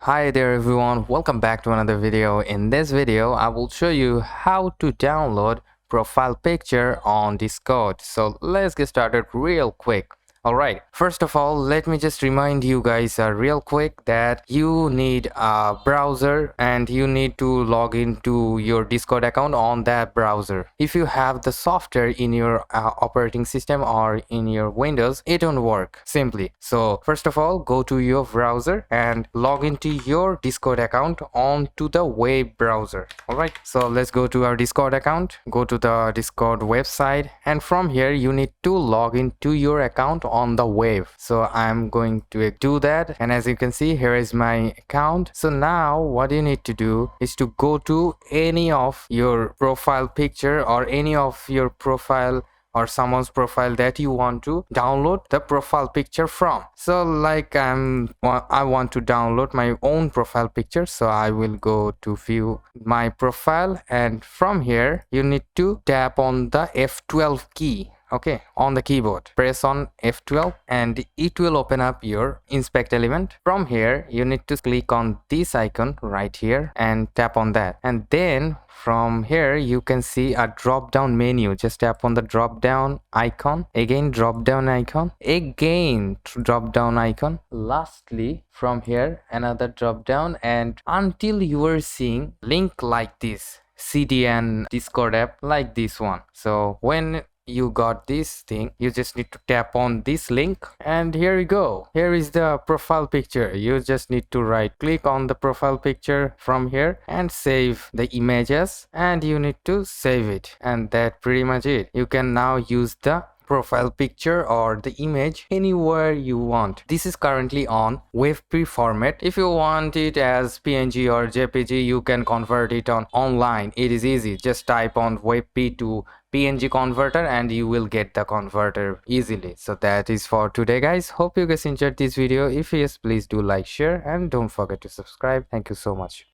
Hi there everyone, welcome back to another video. In this video I will show you how to download profile picture on Discord. So let's get started real quick. Alright, first of all, let me just remind you guys real quick that you need a browser and you need to log into your Discord account on that browser. If you have the software in your operating system or in your Windows, it won't work simply. So first of all, go to your browser and log into your Discord account onto the web browser. Alright, so let's go to our Discord account, go to the Discord website, and from here you need to log into your account on the web. So I'm going to do that, and as you can see, here is my account. So now what you need to do is to go to any of your profile picture or any of your profile or someone's profile that you want to download the profile picture from. So like I want to download my own profile picture, so I will go to view my profile, and from here you need to tap on the F12 key. Okay, on the keyboard press on F12 and it will open up your inspect element. From here you need to click on this icon right here and tap on that, and then from here you can see a drop down menu. Just tap on the drop down icon, again drop down icon, again drop down icon, lastly from here another drop down, and until you are seeing link like this, CDN Discord app like this one. So when you got this thing, you just need to tap on this link, and here you go. Here is the profile picture. You just need to right click on the profile picture from here and save the images, and you need to save it, and that pretty much it. You can now use the profile picture or the image anywhere you want. This is currently on WebP format. If you want it as PNG or JPG, you can convert it on online. It is easy. Just type on WebP to PNG converter and you will get the converter easily. So that is for today, guys. Hope you guys enjoyed this video. If yes, please do like, share, and don't forget to subscribe. Thank you so much.